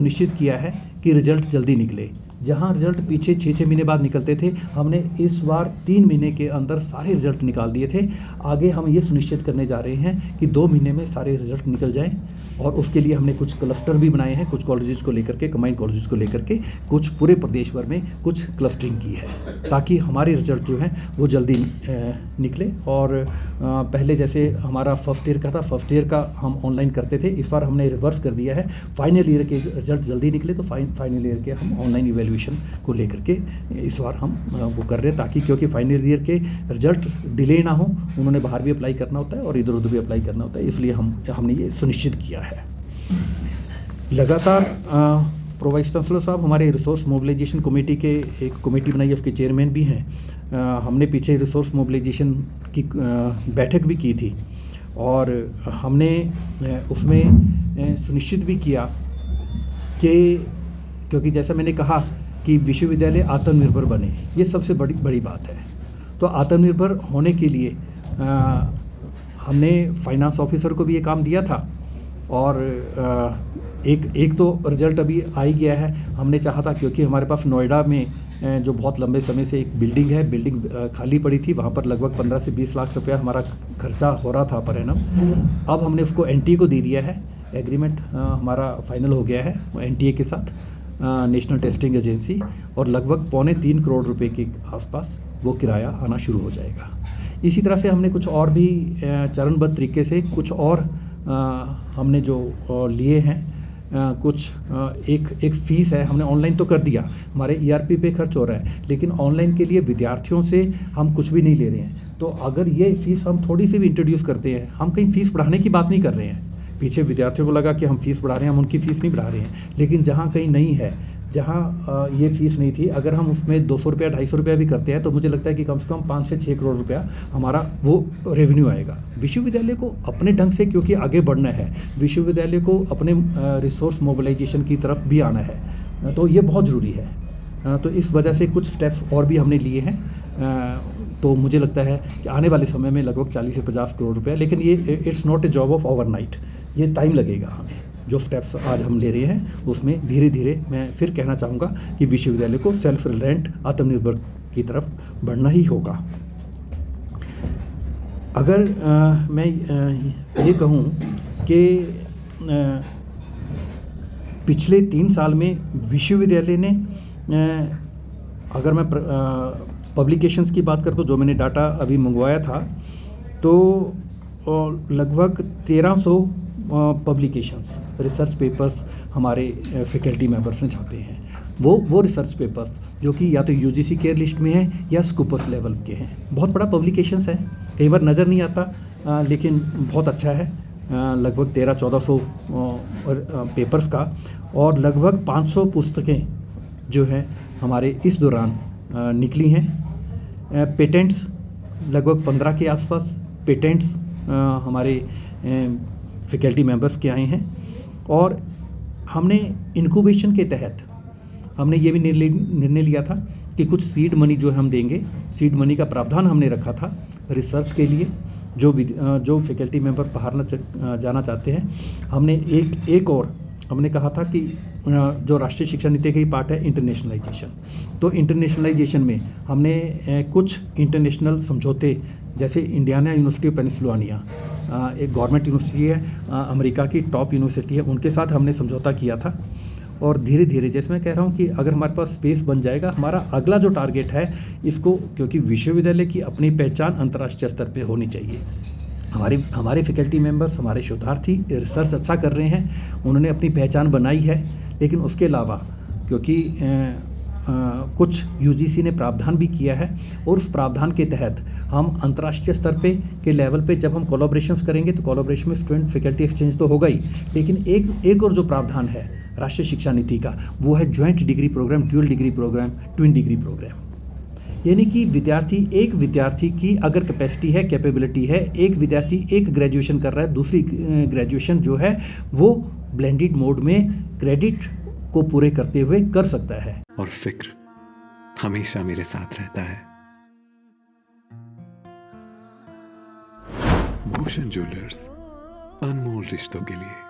निश्चित किया है कि रिजल्ट जल्दी निकले। जहां रिजल्ट पीछे 6-6 महीने बाद निकलते थे, हमने इस बार 3 महीने के अंदर सारे रिजल्ट निकाल दिए थे। आगे हम ये सुनिश्चित करने जा रहे हैं कि 2 महीने में सारे रिजल्ट निकल जाएं, और उसके लिए हमने कुछ क्लस्टर भी बनाए हैं, कुछ कॉलेजेस को लेकर के, कंबाइंड कॉलेजेस को लेकर के, कुछ पूरे प्रदेश भर में कुछ क्लस्टरिंग की है, ताकि हमारे रिजल्ट जो हैं वो जल्दी निकले। और पहले जैसे हमारा फर्स्ट ईयर का था, फर्स्ट ईयर का हम ऑनलाइन करते थे, इस बार हमने रिवर्स कर दिया है। फाइनल ईयर के रिजल्ट जल्दी निकले तो फाइनल ईयर के हम ऑनलाइन इवैल्यूएशन को लेकर के इस बार हम वो कर रहे हैं, ताकि क्योंकि फाइनल ईयर के रिजल्ट डिले ना हो, उन्होंने बाहर भी अप्लाई करना होता है और इधर उधर भी अप्लाई करना होता है, इसलिए हमने ये सुनिश्चित किया है। लगातार प्रो वाइस चांसलर साहब हमारे रिसोर्स मोबिलाइजेशन कमेटी के एक कमेटी बनाई है, उसके चेयरमैन भी हैं। हमने पीछे रिसोर्स मोबिलाइजेशन की बैठक भी की थी, और हमने उसमें सुनिश्चित भी किया कि, क्योंकि जैसा मैंने कहा कि विश्वविद्यालय आत्मनिर्भर बने, ये सबसे बड़ी बात है। तो आत्मनिर्भर होने के लिए हमने फाइनेंस ऑफिसर को भी ये काम दिया था, और एक तो रिजल्ट अभी आ ही गया है। हमने चाहा था, क्योंकि हमारे पास नोएडा में जो बहुत लंबे समय से एक बिल्डिंग है, बिल्डिंग खाली पड़ी थी, वहाँ पर लगभग 15 से 20 लाख रुपया हमारा खर्चा हो रहा था पर एनम। अब हमने उसको एनटीए को दे दिया है, एग्रीमेंट हमारा फाइनल हो गया है एनटीए के साथ, नेशनल टेस्टिंग एजेंसी, और लगभग 2.25 करोड़ रुपए के आसपास वो किराया आना शुरू हो जाएगा। इसी तरह से हमने कुछ और भी चरणबद्ध तरीके से कुछ और हमने जो लिए हैं, कुछ एक फ़ीस है, हमने ऑनलाइन तो कर दिया, हमारे ईआरपी पे खर्च हो रहा है, लेकिन ऑनलाइन के लिए विद्यार्थियों से हम कुछ भी नहीं ले रहे हैं। तो अगर ये फ़ीस हम थोड़ी सी भी इंट्रोड्यूस करते हैं, हम कहीं फ़ीस बढ़ाने की बात नहीं कर रहे हैं। पीछे विद्यार्थियों को लगा कि हम फ़ीस बढ़ा रहे हैं, हम उनकी फ़ीस नहीं बढ़ा रहे हैं, लेकिन जहाँ कहीं नहीं है, जहाँ ये फ़ीस नहीं थी, अगर हम उसमें 200 रुपया 250 रुपया भी करते हैं, तो मुझे लगता है कि कम से कम 5 से 6 करोड़ रुपया हमारा वो रेवेन्यू आएगा। विश्वविद्यालय को अपने ढंग से क्योंकि आगे बढ़ना है, विश्वविद्यालय को अपने रिसोर्स मोबिलाइजेशन की तरफ भी आना है, तो ये बहुत ज़रूरी है। तो इस वजह से कुछ स्टेप्स और भी हमने लिए हैं। तो मुझे लगता है कि आने वाले समय में लगभग 40 से 50 करोड़ रुपया, लेकिन ये it's not a job of overnight, ये टाइम लगेगा हमें। जो स्टेप्स आज हम ले रहे हैं उसमें धीरे धीरे, मैं फिर कहना चाहूँगा कि विश्वविद्यालय को सेल्फ रिलायंट, आत्मनिर्भर की तरफ बढ़ना ही होगा। अगर मैं ये कहूँ कि पिछले 3 साल में विश्वविद्यालय ने, अगर मैं पब्लिकेशंस की बात करता हूँ, जो मैंने डाटा अभी मंगवाया था, तो लगभग 1300 पब्लिकेशंस, रिसर्च पेपर्स हमारे फैकल्टी मेंबर्स ने छापे हैं। वो रिसर्च पेपर्स जो कि या तो यूजीसी केयर लिस्ट में है या स्कूपर्स लेवल के हैं। बहुत बड़ा पब्लिकेशंस है, कई बार नज़र नहीं आता, लेकिन बहुत अच्छा है। लगभग 1300-1400 पेपर्स का, और लगभग 500 पुस्तकें जो हैं हमारे इस दौरान निकली हैं। पेटेंट्स लगभग 15 के आसपास पेटेंट्स हमारे फैकल्टी मेंबर्स के आए हैं। और हमने इनक्यूबेशन के तहत हमने ये भी निर्णय लिया था कि कुछ सीड मनी जो हम देंगे, सीड मनी का प्रावधान हमने रखा था रिसर्च के लिए, जो फैकल्टी मेंबर बाहर जाना चाहते हैं। हमने एक और हमने कहा था कि जो राष्ट्रीय शिक्षा नीति का ही पार्ट है इंटरनेशनलाइजेशन, तो इंटरनेशनलाइजेशन में हमने कुछ इंटरनेशनल समझौते, जैसे इंडियाना यूनिवर्सिटी ऑफ पेनिसिल्वानिया, एक गवर्नमेंट यूनिवर्सिटी है, अमेरिका की टॉप यूनिवर्सिटी है, उनके साथ हमने समझौता किया था। और धीरे धीरे, जैसे मैं कह रहा हूँ कि अगर हमारे पास स्पेस बन जाएगा, हमारा अगला जो टारगेट है इसको, क्योंकि विश्वविद्यालय की अपनी पहचान अंतर्राष्ट्रीय स्तर पे होनी चाहिए। हमारे फैकल्टी मेंबर्स, हमारे शोधार्थी रिसर्च अच्छा कर रहे हैं, उन्होंने अपनी पहचान बनाई है, लेकिन उसके अलावा क्योंकि कुछ यूजीसी ने प्रावधान भी किया है, और उस प्रावधान के तहत हम अंतर्राष्ट्रीय स्तर पे के लेवल पे जब हम कोलैबोरेशंस करेंगे, तो कोलैबोरेशन में स्टूडेंट फैकल्टी एक्सचेंज तो होगा ही, लेकिन एक और जो प्रावधान है राष्ट्रीय शिक्षा नीति का, वो है joint degree programme, dual degree programme, twin degree programme. यानी कि एक विद्यार्थी की अगर कैपेसिटी है, कैपेबिलिटी है, एक विद्यार्थी एक ग्रेजुएशन कर रहा है, दूसरी ग्रेजुएशन जो है वो ब्लेंडेड मोड में क्रेडिट को पूरे करते हुए कर सकता है। और फिक्र हमेशा मेरे साथ रहता है। भूषण ज्वेलर्स, अनमोल रिश्तों के लिए।